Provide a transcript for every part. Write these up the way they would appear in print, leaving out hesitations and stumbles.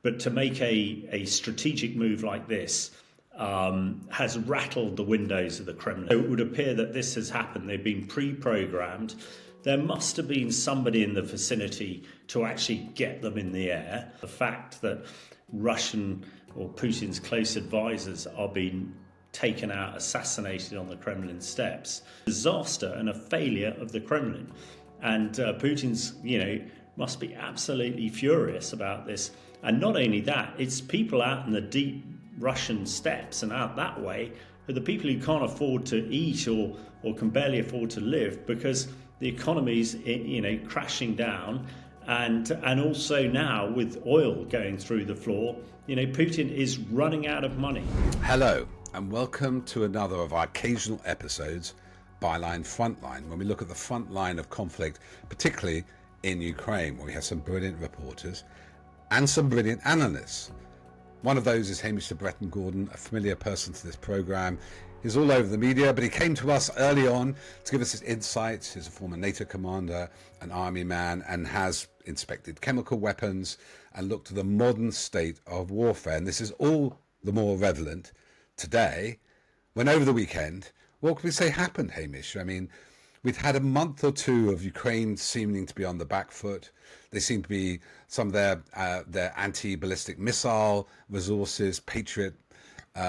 But to make a strategic move like this has rattled the windows of the Kremlin. So it would appear that this has happened. They've been pre-programmed. There must have been somebody in the vicinity to actually get them in the air. The fact that Russian or Putin's close advisors are being taken out, assassinated on the Kremlin steps, disaster and a failure of the Kremlin. And Putin's, must be absolutely furious about this. And not only that, it's people out in the deep Russian steppes and out that way are the people who can't afford to eat or can barely afford to live because the economy's crashing down, and also now with oil going through the floor, Putin is running out of money. Hello and welcome to another of our occasional episodes, Byline Frontline, when we look at the front line of conflict, particularly in Ukraine, where we have some brilliant reporters and some brilliant analysts. One of those is Hamish Breton Gordon, a familiar person to this program. He's all over the media, but he came to us early on to give us his insights. He's a former NATO commander, an army man, and has inspected chemical weapons and looked at the modern state of warfare. And this is all the more relevant today, when over the weekend, what can we say happened, Hamish? I mean, we've had a month or two of Ukraine seeming to be on the back foot. They seem to be, some of their anti-ballistic missile resources, Patriot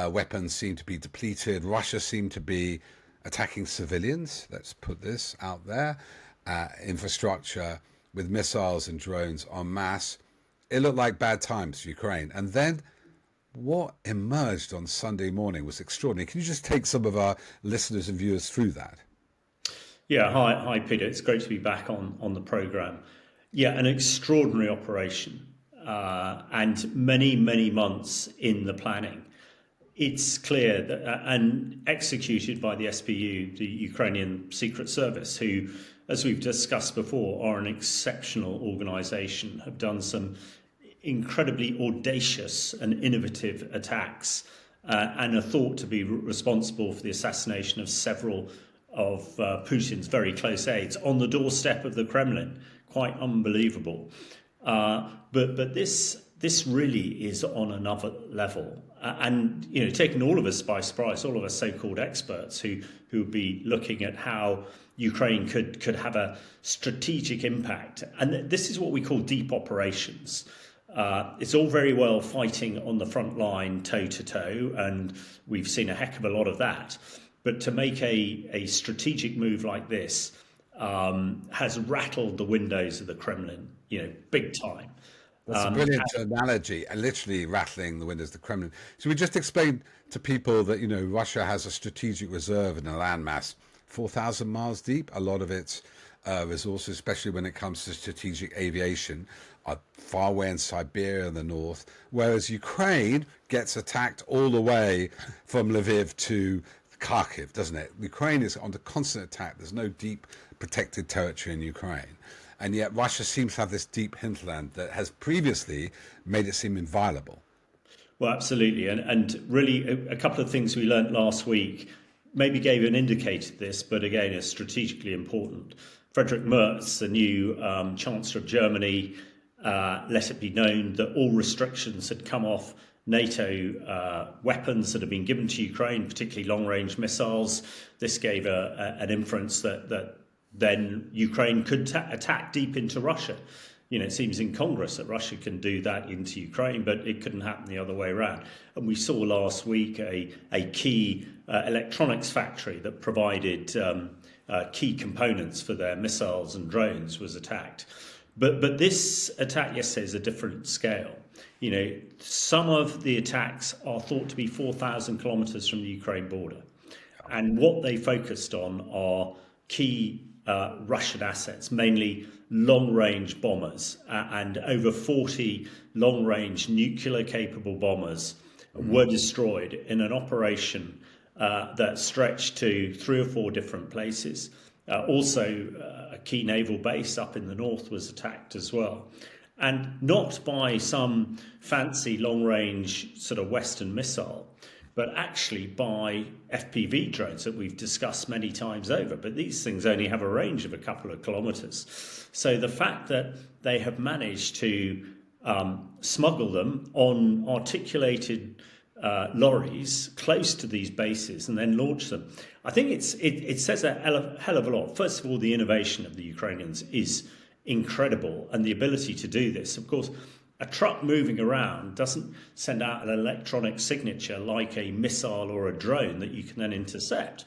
weapons seem to be depleted. Russia seemed to be attacking civilians, let's put this out there, infrastructure with missiles and drones en masse. It looked like bad times for Ukraine. And then what emerged on Sunday morning was extraordinary. Can you just take some of our listeners and viewers through that? Yeah, hi Peter. It's great to be back on the programme. Yeah, an extraordinary operation and many months in the planning. It's clear that, and executed by the SBU, the Ukrainian Secret Service, who, as we've discussed before, are an exceptional organisation, have done some incredibly audacious and innovative attacks and are thought to be responsible for the assassination of several of Putin's very close aides on the doorstep of the Kremlin. Quite unbelievable. But this really is on another level. And, taking all of us by surprise, all of us so-called experts who would be looking at how Ukraine could have a strategic impact. And this is what we call deep operations. It's all very well fighting on the front line toe to toe, and we've seen a heck of a lot of that. But to make a strategic move like this has rattled the windows of the Kremlin, big time. That's a brilliant analogy, and literally rattling the windows of the Kremlin. So we just explained to people that, Russia has a strategic reserve in a landmass 4,000 miles deep. A lot of its resources, especially when it comes to strategic aviation, are far away in Siberia in the north, whereas Ukraine gets attacked all the way from Lviv to Kharkiv, doesn't it? Ukraine is under constant attack. There's no deep protected territory in Ukraine. And yet Russia seems to have this deep hinterland that has previously made it seem inviolable. Well, absolutely. And really, a couple of things we learnt last week maybe gave an indicator of this, but again, is strategically important. Friedrich Merz, the new Chancellor of Germany, let it be known that all restrictions had come off NATO weapons that have been given to Ukraine, particularly long-range missiles. This gave an inference that then Ukraine could attack deep into Russia. It seems incongruous that Russia can do that into Ukraine, but it couldn't happen the other way around. And we saw last week a key electronics factory that provided key components for their missiles and drones was attacked. But this attack yesterday is a different scale. Some of the attacks are thought to be 4,000 kilometers from the Ukraine border. And what they focused on are key Russian assets, mainly long-range bombers, and over 40 long-range nuclear-capable bombers were destroyed in an operation that stretched to 3 or 4 different places. Also, a key naval base up in the north was attacked as well. And not by some fancy long-range sort of Western missile, but actually by FPV drones that we've discussed many times over. But these things only have a range of a couple of kilometers. So the fact that they have managed to smuggle them on articulated lorries close to these bases and then launch them. I think it says a hell of a lot. First of all, the innovation of the Ukrainians is incredible, and the ability to do this. Of course, a truck moving around doesn't send out an electronic signature like a missile or a drone that you can then intercept.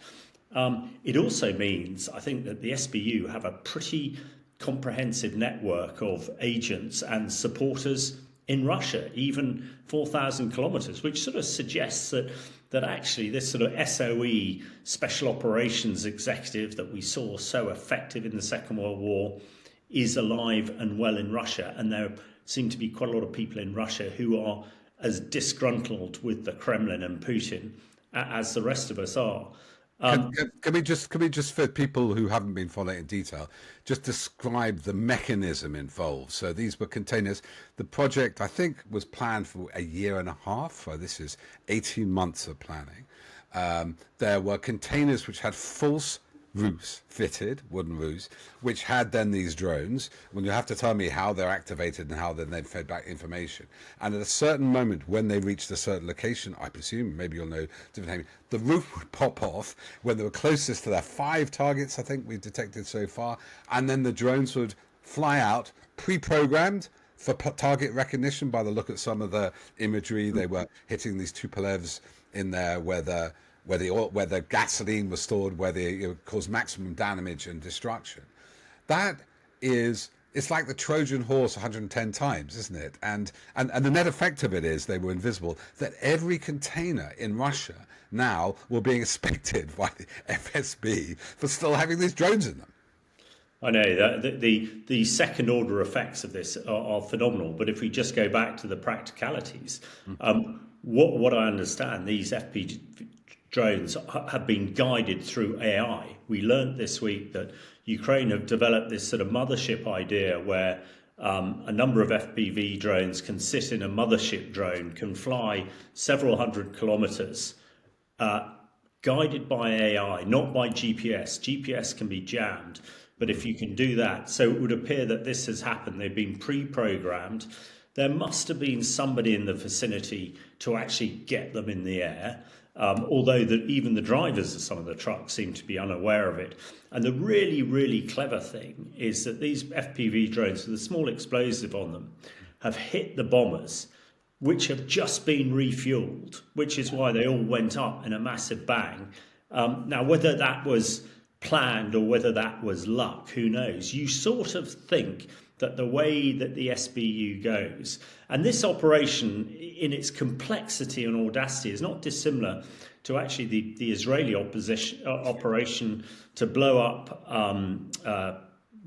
It also means, I think, that the SBU have a pretty comprehensive network of agents and supporters in Russia, even 4,000 kilometers, which sort of suggests that actually this sort of SOE, special operations executive that we saw so effective in the Second World War, is alive and well in Russia. And there seem to be quite a lot of people in Russia who are as disgruntled with the Kremlin and Putin as the rest of us are. Can we just, for people who haven't been following in detail, just describe the mechanism involved? So these were containers. The project, I think, was planned for a year and a half. So this is 18 months of planning. There were containers which had false roofs fitted, wooden roofs, which had then these drones. When you have to tell me how they're activated and how then they fed back information. And at a certain moment, when they reached a certain location, I presume, maybe you'll know different things, the roof would pop off when they were closest to their 5 targets, I think we've detected so far. And then the drones would fly out, pre-programmed for target recognition. By the look at some of the imagery, they were hitting these Tupolevs in there where the gasoline was stored, where it caused maximum damage and destruction. It's like the Trojan horse 110 times, isn't it? And the net effect of it is they were invisible, that every container in Russia now were being inspected by the FSB for still having these drones in them. I know that the second order effects of this are phenomenal, but if we just go back to the practicalities, what I understand, these FPV drones have been guided through AI. We learned this week that Ukraine have developed this sort of mothership idea where a number of FPV drones can sit in a mothership drone, can fly several hundred kilometers, guided by AI, not by GPS. GPS can be jammed, but if you can do that, so it would appear that this has happened. They've been pre-programmed. There must have been somebody in the vicinity to actually get them in the air. Although even the drivers of some of the trucks seem to be unaware of it. And the really, really clever thing is that these FPV drones with a small explosive on them have hit the bombers, which have just been refueled, which is why they all went up in a massive bang. Now, whether that was planned or whether that was luck, who knows? You sort of think that the way that the SBU goes, and this operation in its complexity and audacity is not dissimilar to actually the Israeli operation to blow up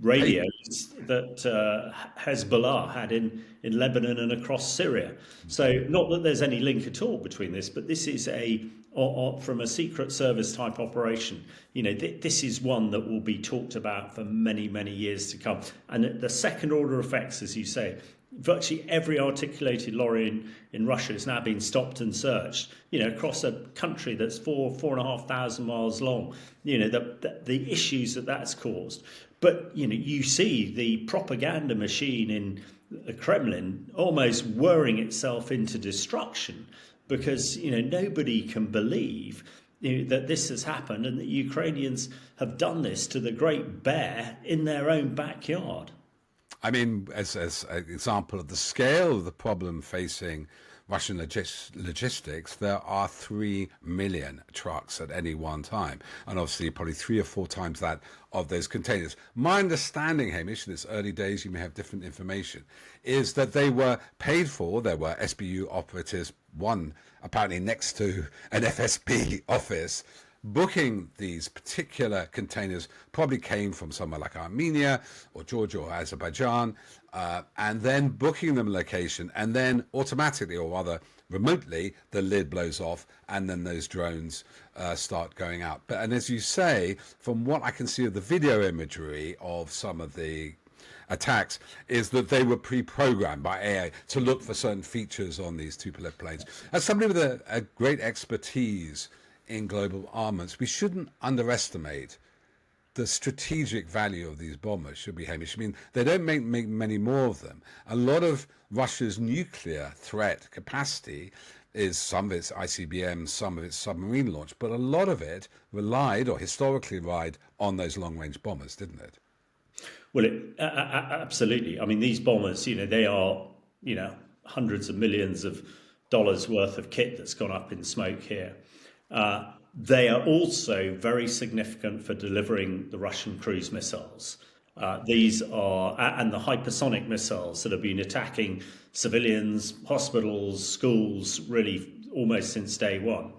radios that Hezbollah had in Lebanon and across Syria. So not that there's any link at all between this, but this is from a secret service type operation. This is one that will be talked about for many, many years to come. And the second order effects, as you say, virtually every articulated lorry in Russia is now being stopped and searched, across a country that's 4,500 miles long, the issues that's caused. But, you see the propaganda machine in the Kremlin almost whirring itself into destruction because, nobody can believe that this has happened and that Ukrainians have done this to the Great Bear in their own backyard. I mean, as an example of the scale of the problem facing Russian logistics, there are 3 million trucks at any one time, and obviously probably 3 or 4 times that of those containers. My understanding, Hamish, in its early days, you may have different information, is that they were paid for. There were SBU operatives, one apparently next to an FSB office, booking these particular containers. Probably came from somewhere like Armenia or Georgia or Azerbaijan, and then booking them a location, and then automatically, or rather remotely, the lid blows off and then those drones start going out. And as you say, from what I can see of the video imagery of some of the attacks, is that they were pre-programmed by AI to look for certain features on these Tupolev planes. As somebody with a great expertise in global armaments, we shouldn't underestimate the strategic value of these bombers should be, Hamish. I mean, they don't make many more of them. A lot of Russia's nuclear threat capacity is some of its ICBMs, some of its submarine launch, but a lot of it relied or historically relied on those long-range bombers, didn't it? Well, absolutely. I mean, these bombers, they are, hundreds of millions of dollars worth of kit that's gone up in smoke here. They are also very significant for delivering the Russian cruise missiles. These are, and the hypersonic missiles that have been attacking civilians, hospitals, schools, really almost since day one.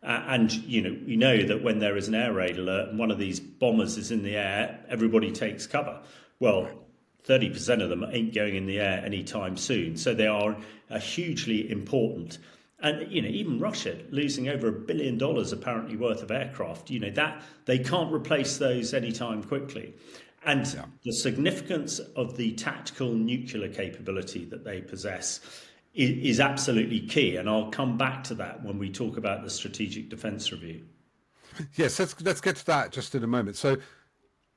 And you know that when there is an air raid alert and one of these bombers is in the air, everybody takes cover. Well, 30% of them ain't going in the air anytime soon. So they are a hugely important. And even Russia losing over $1 billion apparently worth of aircraft. That they can't replace those anytime quickly. And the significance of the tactical nuclear capability that they possess is absolutely key. And I'll come back to that when we talk about the Strategic Defence Review. Yes, let's get to that just in a moment. So,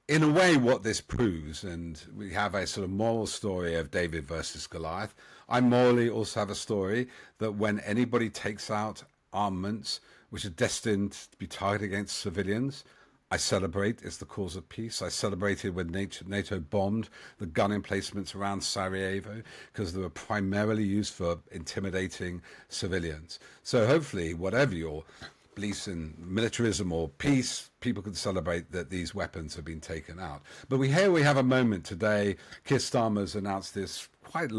in a way, what this proves, and we have a sort of moral story of David versus Goliath. I morally also have a story that when anybody takes out armaments which are destined to be targeted against civilians, I celebrate. It's the cause of peace. I celebrated when NATO bombed the gun emplacements around Sarajevo because they were primarily used for intimidating civilians. So hopefully, whatever your beliefs in militarism or peace, people can celebrate that these weapons have been taken out. But we have a moment today. Keir Starmer's announced this quite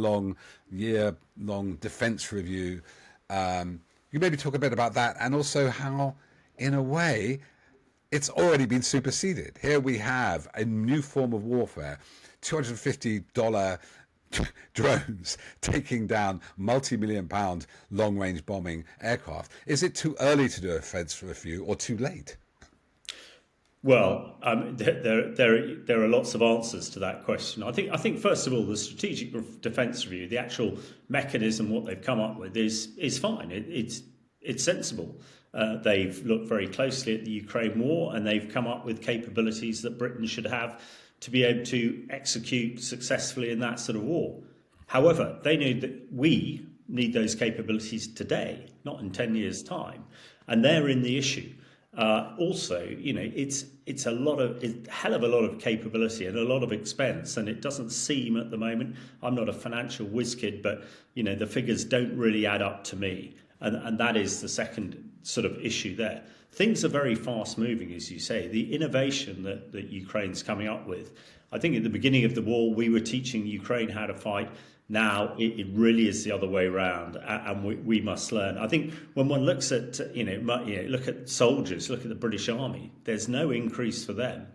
year-long defence review. You maybe talk a bit about that and also how, in a way, it's already been superseded. Here we have a new form of warfare, $250 drones taking down multi-million-pound long-range bombing aircraft. Is it too early to do a defence review or too late? Well, there are lots of answers to that question. I think first of all, the Strategic Defence Review, the actual mechanism, what they've come up with is fine. It's sensible. They've looked very closely at the Ukraine war and they've come up with capabilities that Britain should have to be able to execute successfully in that sort of war. However, they know that we need those capabilities today, not in 10 years' time, and they're in the issue. Also, it's a hell of a lot of capability and a lot of expense, and it doesn't seem at the moment. I'm not a financial whiz kid, but the figures don't really add up to me, and that is the second sort of issue there. Things are very fast moving, as you say. The innovation that Ukraine's coming up with, I think at the beginning of the war we were teaching Ukraine how to fight. Now it really is the other way around, and we must learn. I think when one looks at look at soldiers, look at the British Army. There's no increase for them,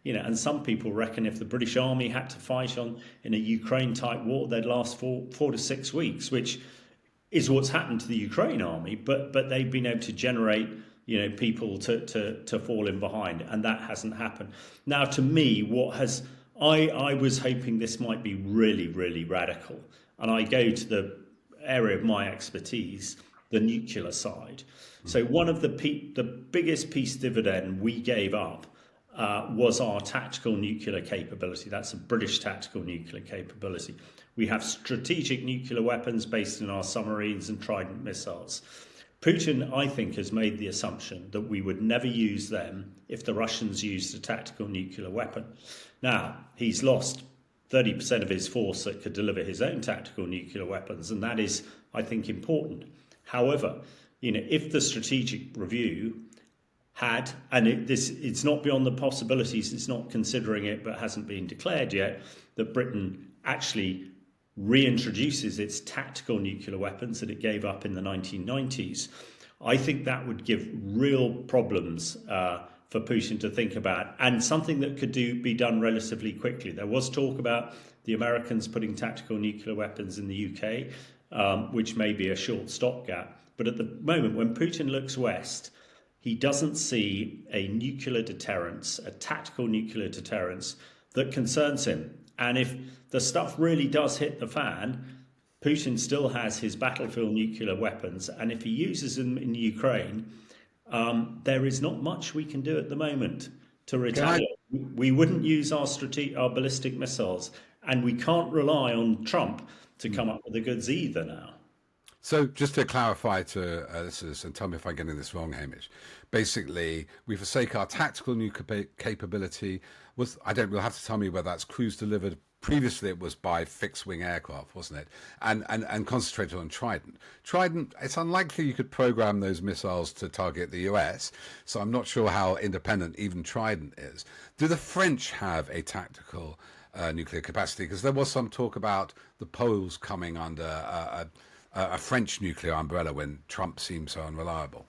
and some people reckon if the British Army had to fight in a Ukraine type war, they'd last 4 to 6 weeks, which is what's happened to the Ukraine army. But they've been able to generate people to fall in behind, and that hasn't happened. Now, to me, I was hoping this might be really, really radical. And I go to the area of my expertise, the nuclear side. So one of the biggest peace dividend we gave up was our tactical nuclear capability. That's a British tactical nuclear capability. We have strategic nuclear weapons based in our submarines and Trident missiles. Putin, I think, has made the assumption that we would never use them if the Russians used a tactical nuclear weapon. Now, he's lost 30% of his force that could deliver his own tactical nuclear weapons, and that is, I think, important. However, if the strategic review had, and it's not beyond the possibilities, it's not considering it, but hasn't been declared yet, that Britain actually reintroduces its tactical nuclear weapons that it gave up in the 1990s, I think that would give real problems for Putin to think about, and something that could be done relatively quickly. There was talk about the Americans putting tactical nuclear weapons in the UK, which may be a short stopgap. But at the moment, when Putin looks west, he doesn't see a nuclear deterrence, a tactical nuclear deterrence that concerns him. And if the stuff really does hit the fan, Putin still has his battlefield nuclear weapons. And if he uses them in Ukraine, there is not much we can do at the moment to retaliate. we wouldn't use our ballistic missiles, and we can't rely on Trump to come up with the goods either now. So just to clarify to listeners, and tell me if I'm getting this wrong, Hamish. Basically, we forsake our tactical nuclear capability. You'll have to tell me whether that's cruise delivered. Previously, it was by fixed-wing aircraft, wasn't it? And concentrated on Trident. Trident, it's unlikely you could program those missiles to target the US, so I'm not sure how independent even Trident is. Do the French have a tactical nuclear capacity? Because there was some talk about the Poles coming under a French nuclear umbrella when Trump seemed so unreliable.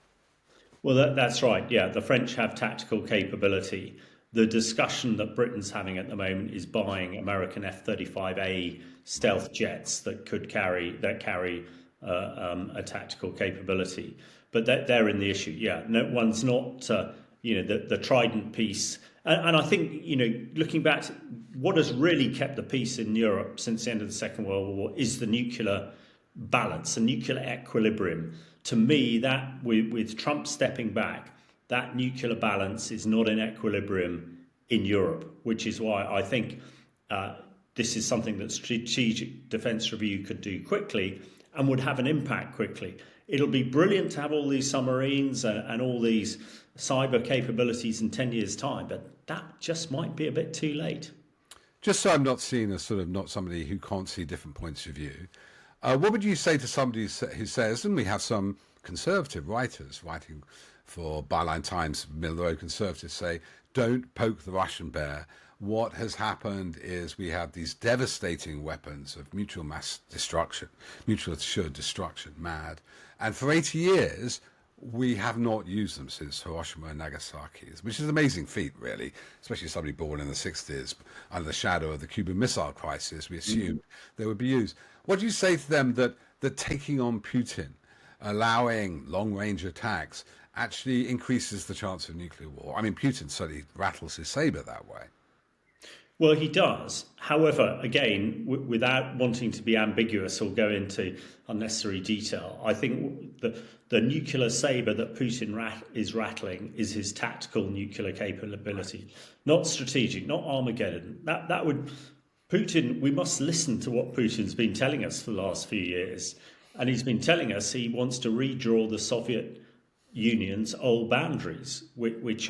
Well, that's right. Yeah, the French have tactical capability. The discussion that Britain's having at the moment is buying American F-35A stealth jets that carry a tactical capability. But they're in the issue. Yeah, no one's not. The Trident piece. And I think, looking back, what has really kept the peace in Europe since the end of the Second World War is the nuclear balance, the nuclear equilibrium. To me, that with Trump stepping back, that nuclear balance is not in equilibrium in Europe, which is why I think this is something that Strategic Defence Review could do quickly and would have an impact quickly. It'll be brilliant to have all these submarines and all these cyber capabilities in 10 years' time, but that just might be a bit too late. Just so I'm not seen as sort of not somebody who can't see different points of view, what would you say to somebody who says, and we have some conservative writers writing for Byline Times, middle-of-the-road conservatives, say, don't poke the Russian bear. What has happened is we have these devastating weapons of mutual mass destruction, mutual assured destruction, MAD. And for 80 years, we have not used them since Hiroshima and Nagasaki, which is an amazing feat, really, especially somebody born in the 60s under the shadow of the Cuban Missile Crisis. We assumed they would be used. What do you say to them that taking on Putin, allowing long-range attacks, actually increases the chance of nuclear war? I mean, Putin certainly rattles his saber that way. Well, he does. However, again, without wanting to be ambiguous or go into unnecessary detail, I think the nuclear saber that Putin is rattling is his tactical nuclear capability, not strategic, not Armageddon. That would Putin. We must listen to what Putin's been telling us for the last few years, and he's been telling us he wants to redraw the Soviet Union's old boundaries, which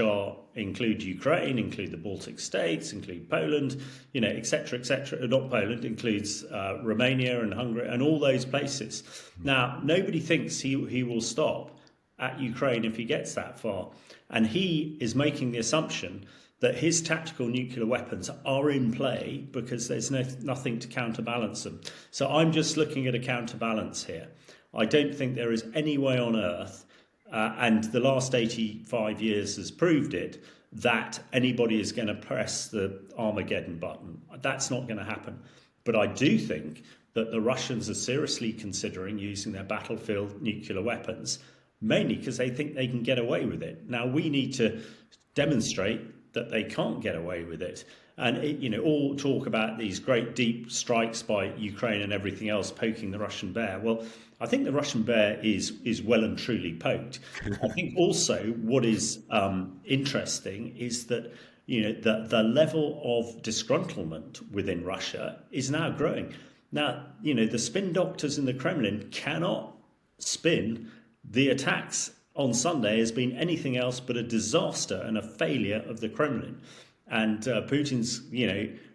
include Ukraine, include the Baltic states, include Poland, et cetera, et cetera. Not Poland, includes Romania and Hungary and all those places. Now, nobody thinks he will stop at Ukraine if he gets that far. And he is making the assumption that his tactical nuclear weapons are in play because there's nothing to counterbalance them. So I'm just looking at a counterbalance here. I don't think there is any way on earth and the last 85 years has proved it, that anybody is going to press the Armageddon button. That's not going to happen. But I do think that the Russians are seriously considering using their battlefield nuclear weapons, mainly because they think they can get away with it. Now, we need to demonstrate that they can't get away with it. And, all talk about these great deep strikes by Ukraine and everything else poking the Russian bear. Well, I think the Russian bear is well and truly poked. I think also what is interesting is that, the level of disgruntlement within Russia is now growing. Now, the spin doctors in the Kremlin cannot spin the attacks on Sunday as being anything else but a disaster and a failure of the Kremlin. And Putin's,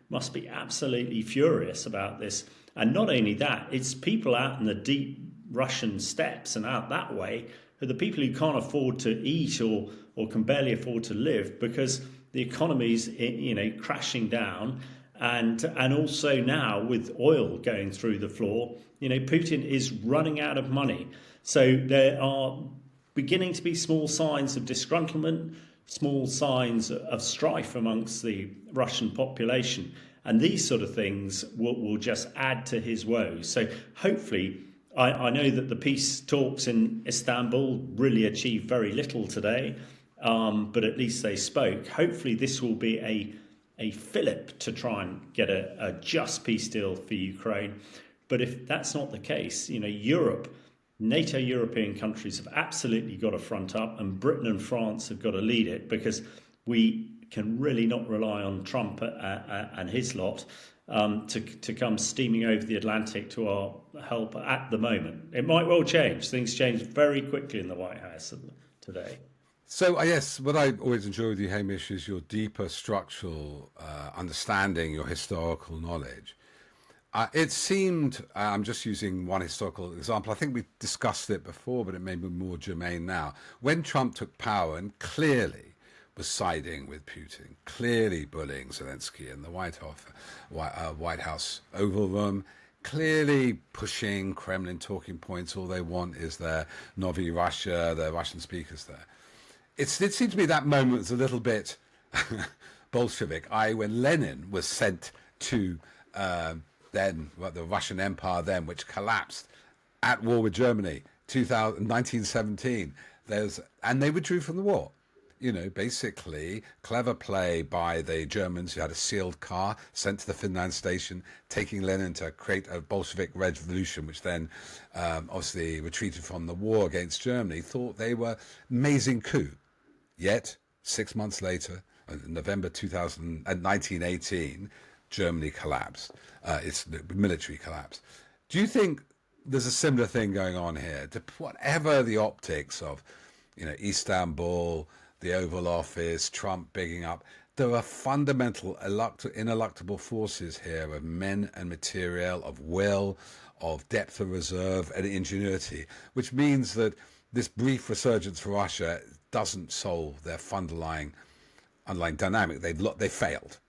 must be absolutely furious about this. And not only that, it's people out in the deep Russian steppes and out that way are the people who can't afford to eat or can barely afford to live because the economy's, crashing down. And also now with oil going through the floor, Putin is running out of money. So there are beginning to be small signs of disgruntlement, small signs of strife amongst the Russian population. And these sort of things will just add to his woes. So hopefully, I know that the peace talks in Istanbul really achieved very little today, but at least they spoke. Hopefully this will be a fillip to try and get a just peace deal for Ukraine. But if that's not the case, Europe, NATO European countries have absolutely got to front up, and Britain and France have got to lead it, because we can really not rely on Trump and his lot to come steaming over the Atlantic to our help at the moment. It might well change. Things change very quickly in the White House today. So I guess what I always enjoy with you, Hamish, is your deeper structural understanding, your historical knowledge. It seemed, I'm just using one historical example, I think we discussed it before, but it may be more germane now. When Trump took power and clearly was siding with Putin, clearly bullying Zelensky in the White House Oval Room, clearly pushing Kremlin talking points. All they want is their Novi Russia, their Russian speakers there. It seemed to me that moment was a little bit Bolshevik, when Lenin was sent to the Russian Empire which collapsed at war with Germany, 1917. And they withdrew from the war. Basically clever play by the Germans, who had a sealed car sent to the Finland station, taking Lenin to create a Bolshevik revolution, which then obviously retreated from the war against Germany, thought they were amazing coup. Yet, 6 months later, in November 1918, Germany collapsed. Its military collapsed. Do you think there's a similar thing going on here? Whatever the optics of, Istanbul, the Oval Office, Trump bigging up, there are fundamental ineluctable forces here of men and material, of will, of depth of reserve and ingenuity, which means that this brief resurgence for Russia doesn't solve their underlying dynamic. They failed.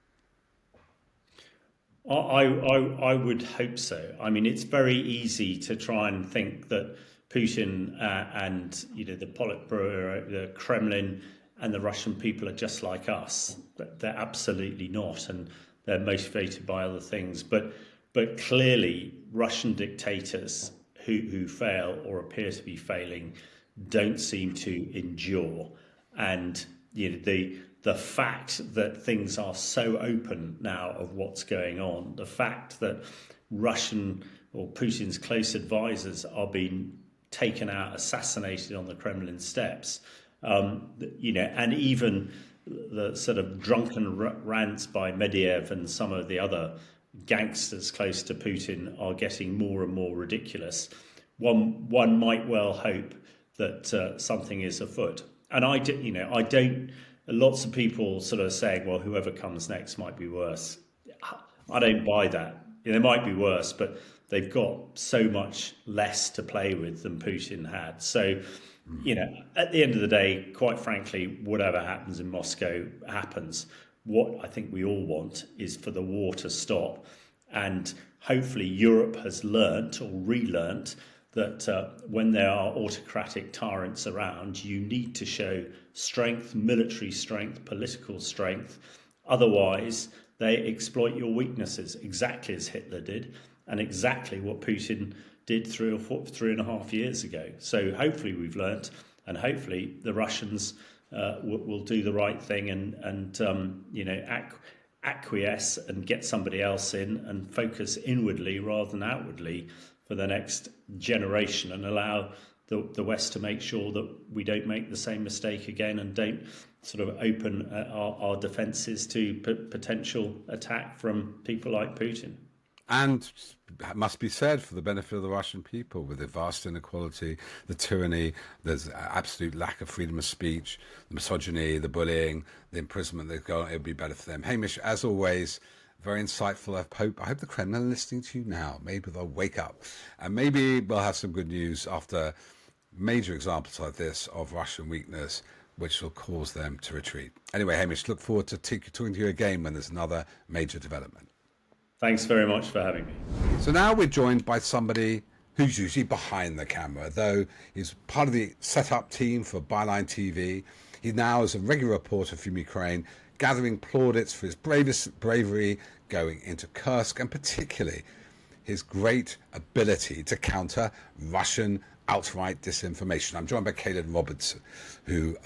I would hope so. I mean, it's very easy to try and think that Putin and the Politburo, the Kremlin, and the Russian people are just like us. They're absolutely not, and they're motivated by other things. But clearly, Russian dictators who fail or appear to be failing don't seem to endure, and the fact that things are so open now of what's going on, the fact that Russian or Putin's close advisors are being taken out, assassinated on the Kremlin steps, and even the sort of drunken rants by Medvedev and some of the other gangsters close to Putin are getting more and more ridiculous. One might well hope that something is afoot. And I don't. Lots of people sort of saying, well, whoever comes next might be worse. I don't buy that. They might be worse, but they've got so much less to play with than Putin had. So, at the end of the day, quite frankly, whatever happens in Moscow happens. What I think we all want is for the war to stop. And hopefully Europe has learnt or relearnt that when there are autocratic tyrants around, you need to show strength, military strength, political strength. Otherwise, they exploit your weaknesses, exactly as Hitler did, and exactly what Putin did 3.5 years ago. So hopefully we've learnt, and hopefully the Russians will do the right thing and acquiesce and get somebody else in and focus inwardly rather than outwardly for the next generation, and allow the West to make sure that we don't make the same mistake again and don't sort of open our defences to potential attack from people like Putin. And it must be said, for the benefit of the Russian people, with the vast inequality, the tyranny, there's absolute lack of freedom of speech, the misogyny, the bullying, the imprisonment, it would be better for them. Hamish, as always, very insightful. I hope the Kremlin are listening to you now. Maybe they'll wake up. And maybe we'll have some good news after major examples like this of Russian weakness, which will cause them to retreat. Anyway, Hamish, look forward to talking to you again when there's another major development. Thanks very much for having me. So now we're joined by somebody who's usually behind the camera, though he's part of the setup team for Byline TV. He now is a regular reporter from Ukraine, gathering plaudits for his bravery going into Kursk, and particularly his great ability to counter Russian outright disinformation. I'm joined by Caelan Robertson, who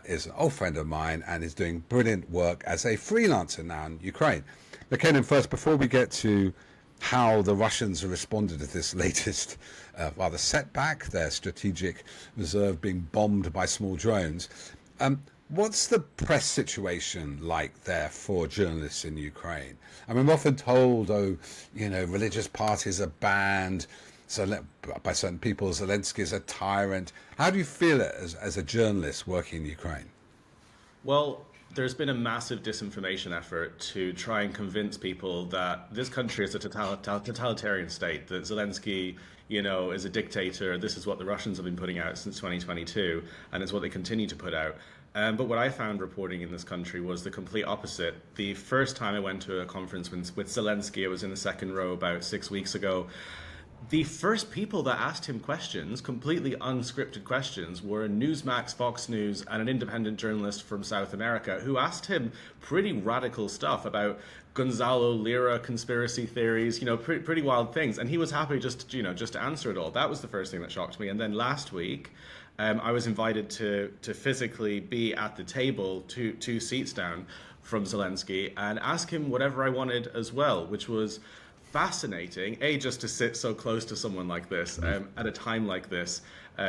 is an old friend of mine and is doing brilliant work as a freelancer now in Ukraine. Now, Caelan, first, before we get to how the Russians have responded to this latest rather setback, their strategic reserve being bombed by small drones, What's the press situation like there for journalists in Ukraine? I mean, we're often told, oh, religious parties are banned by certain people. Zelensky is a tyrant. How do you feel it as a journalist working in Ukraine? Well, there's been a massive disinformation effort to try and convince people that this country is a totalitarian state, that Zelensky, is a dictator. This is what the Russians have been putting out since 2022, and it's what they continue to put out. But what I found reporting in this country was the complete opposite. The first time I went to a conference with Zelensky, I was in the second row about 6 weeks ago. The first people that asked him questions, completely unscripted questions, were Newsmax, Fox News, and an independent journalist from South America who asked him pretty radical stuff about Gonzalo Lira conspiracy theories, pretty wild things. And he was happy just to answer it all. That was the first thing that shocked me. And then last week, I was invited to physically be at the table, two seats down from Zelensky, and ask him whatever I wanted as well, which was fascinating, just to sit so close to someone like this at a time like this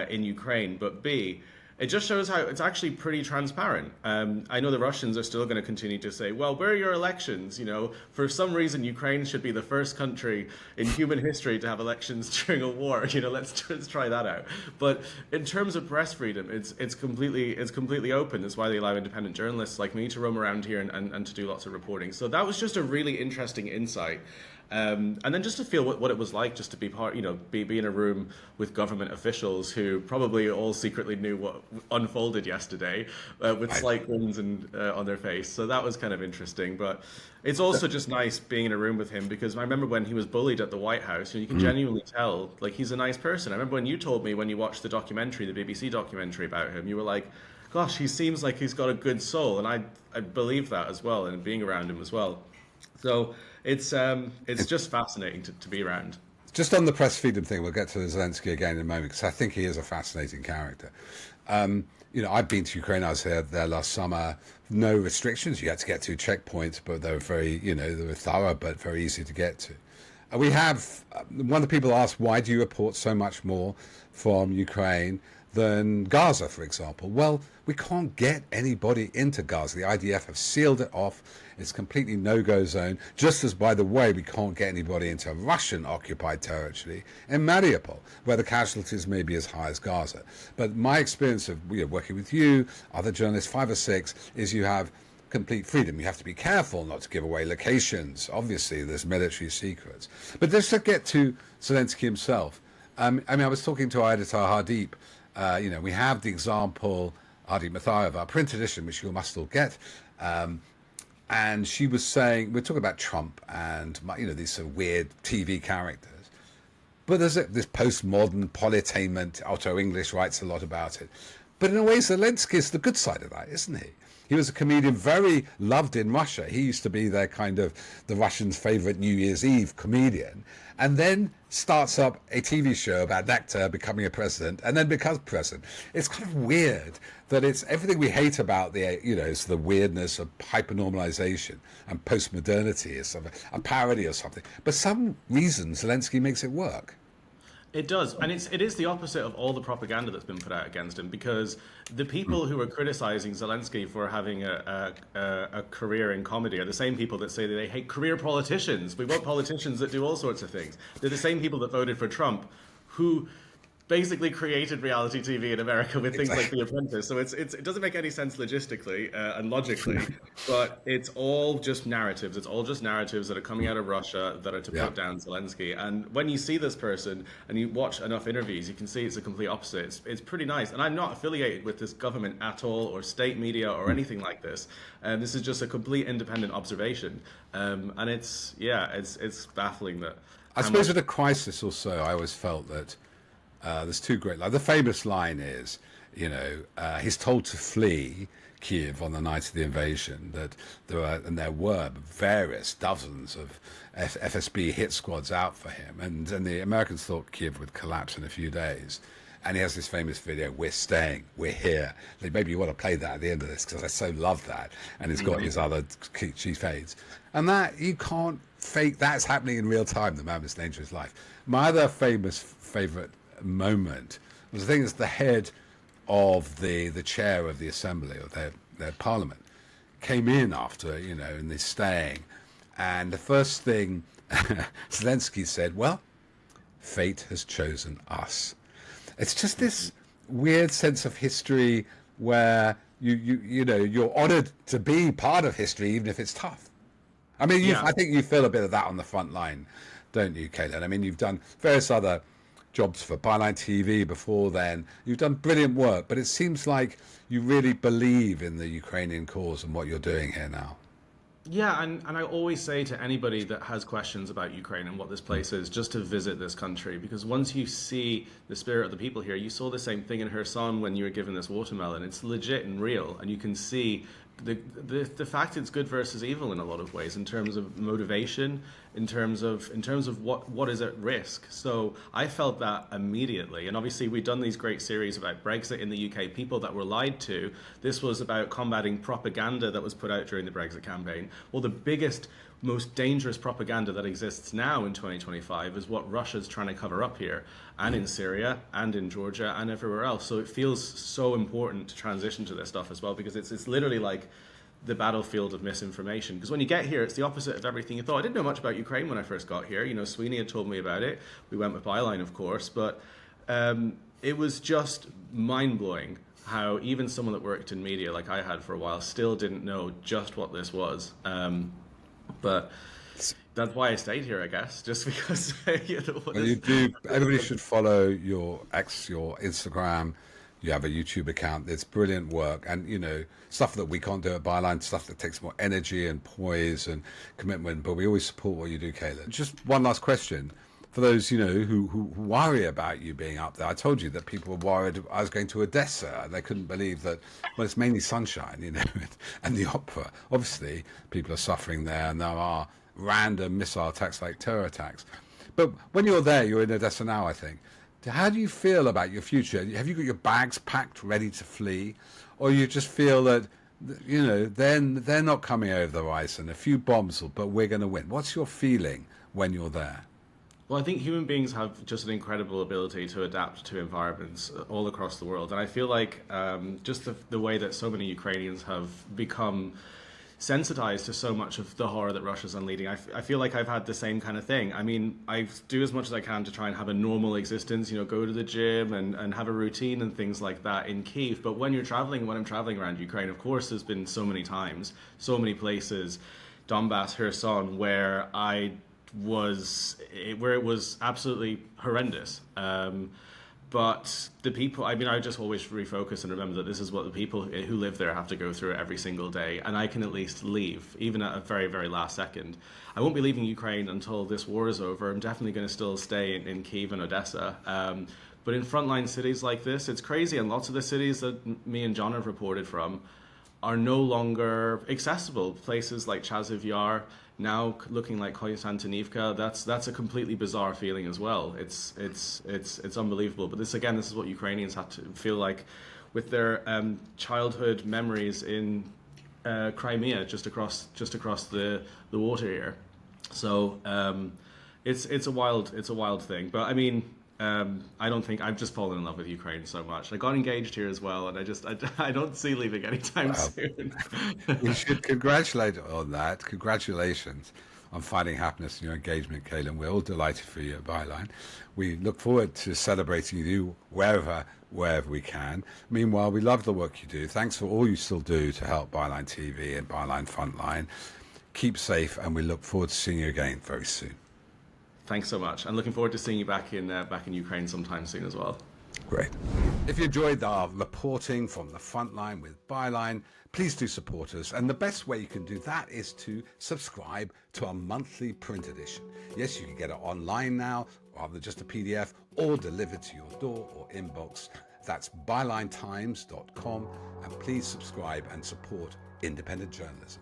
in Ukraine, but B, it just shows how it's actually pretty transparent. I know the Russians are still going to continue to say, well, where are your elections? For some reason, Ukraine should be the first country in human history to have elections during a war. Let's try that out. But in terms of press freedom, it's completely open. That's why they allow independent journalists like me to roam around here and to do lots of reporting. So that was just a really interesting insight. And then just to feel what it was like just to be be in a room with government officials who probably all secretly knew what unfolded yesterday with slight grins on their face. So that was kind of interesting. But it's also just nice being in a room with him because I remember when he was bullied at the White House, you can genuinely tell like he's a nice person. I remember when you told me when you watched the documentary, the BBC documentary about him, you were like, gosh, he seems like he's got a good soul. And I believe that as well, and being around him as well. So it's just fascinating to be around. Just on the press freedom thing, we'll get to Zelensky again in a moment because I think he is a fascinating character. I've been to Ukraine. I was there last summer. No restrictions. You had to get to checkpoints, but they were very, they were thorough, but very easy to get to. We have one of the people asked, why do you report so much more from Ukraine than Gaza, for example? Well, we can't get anybody into Gaza. The IDF have sealed it off. It's completely no-go zone. Just as, by the way, we can't get anybody into Russian-occupied territory in Mariupol, where the casualties may be as high as Gaza. But my experience of working with you, other journalists, 5 or 6, is you have complete freedom. You have to be careful not to give away locations. Obviously, there's military secrets. But just to get to Zelensky himself, I was talking to editor Hardeep. We have the example, Hardeep Mathar, our print edition, which you must all get. And she was saying, we're talking about Trump and, these sort of weird TV characters. But there's this postmodern politainment. Otto English writes a lot about it. But in a way, Zelensky is the good side of that, isn't he? He was a comedian very loved in Russia. He used to be their kind of the Russians' favorite New Year's Eve comedian, and then starts up a TV show about an actor becoming a president and then becomes president. It's kind of weird that it's everything we hate about it's the weirdness of hypernormalization and postmodernity is sort of a parody or something. But some reason Zelensky makes it work. It does, and it is the opposite of all the propaganda that's been put out against him, because the people who are criticizing Zelensky for having a career in comedy are the same people that say that they hate career politicians. We want politicians that do all sorts of things. They're the same people that voted for Trump, who basically created reality TV in America with things like The Apprentice. So it doesn't make any sense logistically and logically, but it's all just narratives. It's all just narratives that are coming out of Russia that are to put down Zelensky. And when you see this person and you watch enough interviews, you can see it's the complete opposite. It's pretty nice. And I'm not affiliated with this government at all, or state media or anything like this. This is just a complete independent observation. And it's baffling that. I suppose at a crisis or so, I always felt that there's two great lines. The famous line is, he's told to flee Kiev on the night of the invasion, that there were various dozens of FSB hit squads out for him, and the Americans thought Kiev would collapse in a few days. And he has this famous video, "We're staying, we're here." Maybe you want to play that at the end of this, because I so love that. And it's got his other chief aides. And that, you can't fake, that's happening in real time, the man was in danger of his life. My other favourite moment was, I think it's the head of the chair of the assembly, or their parliament, came in after, and they're staying. And the first thing Zelensky said, well, fate has chosen us. It's just this weird sense of history where you're honored to be part of history, even if it's tough. I mean, I think you feel a bit of that on the front line, don't you, Caitlin? I mean, you've done various other jobs for Byline TV before then. You've done brilliant work, but it seems like you really believe in the Ukrainian cause and what you're doing here now. Yeah, and I always say to anybody that has questions about Ukraine and what this place is, just to visit this country, because once you see the spirit of the people here, you saw the same thing in Kherson when you were given this watermelon. It's legit and real, and you can see the fact it's good versus evil in a lot of ways, in terms of motivation, in terms of what is at risk. So I felt that immediately, and obviously we've done these great series about Brexit in the UK, people that were lied to. This was about combating propaganda that was put out during the Brexit campaign. Well, the biggest, most dangerous propaganda that exists now in 2025 is what Russia's trying to cover up here, and in Syria, and in Georgia, and everywhere else. So it feels so important to transition to this stuff as well, because it's literally like the battlefield of misinformation. Because when you get here, it's the opposite of everything you thought. I didn't know much about Ukraine when I first got here. Sweeney had told me about it. We went with Byline, of course, but it was just mind-blowing how even someone that worked in media, like I had for a while, still didn't know just what this was. But that's why I stayed here, I guess, just because. Well, you do. Everybody should follow your Instagram. You have a YouTube account. It's brilliant work, and stuff that we can't do at Byline, stuff that takes more energy and poise and commitment. But we always support what you do, Caleb. Just one last question for those who worry about you being up there. I told you that people were worried I was going to Odessa. They couldn't believe that. Well, it's mainly sunshine, and the opera. Obviously, people are suffering there, and there are random missile attacks like terror attacks. But when you're there, you're in Odessa now, I think. How do you feel about your future? Have you got your bags packed, ready to flee? Or you just feel that, they're not coming over the horizon, a few bombs, but we're going to win? What's your feeling when you're there? Well, I think human beings have just an incredible ability to adapt to environments all across the world. And I feel like just the way that so many Ukrainians have become sensitized to so much of the horror that Russia's unleading. I feel like I've had the same kind of thing. I mean, I do as much as I can to try and have a normal existence, go to the gym and have a routine and things like that in Kyiv. But when I'm traveling around Ukraine, of course, there's been so many times, so many places, Donbass, Kherson, where it was absolutely horrendous. But the people, I just always refocus and remember that this is what the people who live there have to go through every single day. And I can at least leave, even at a very, very last second. I won't be leaving Ukraine until this war is over. I'm definitely going to still stay in Kyiv and Odessa. But in frontline cities like this, it's crazy. And lots of the cities that me and John have reported from are no longer accessible. Places like Chasiv Yar, now looking like Konstantinivka, that's a completely bizarre feeling as well. It's unbelievable. But this is what Ukrainians have to feel like with their childhood memories in Crimea, just across the water here. So it's a wild thing. But I mean, I don't think I've just fallen in love with Ukraine so much. I got engaged here as well, and I don't see leaving anytime soon. We should congratulate on that. Congratulations on finding happiness in your engagement, Kaylin. We're all delighted for you at Byline. We look forward to celebrating you wherever we can. Meanwhile, we love the work you do. Thanks for all you still do to help Byline TV and Byline Frontline. Keep safe, and we look forward to seeing you again very soon. Thanks so much. I'm looking forward to seeing you back in Ukraine sometime soon as well. Great. If you enjoyed our reporting from the front line with Byline, please do support us. And the best way you can do that is to subscribe to our monthly print edition. Yes, you can get it online now, rather than just a PDF, or delivered to your door or inbox. That's bylinetimes.com. And please subscribe and support independent journalism.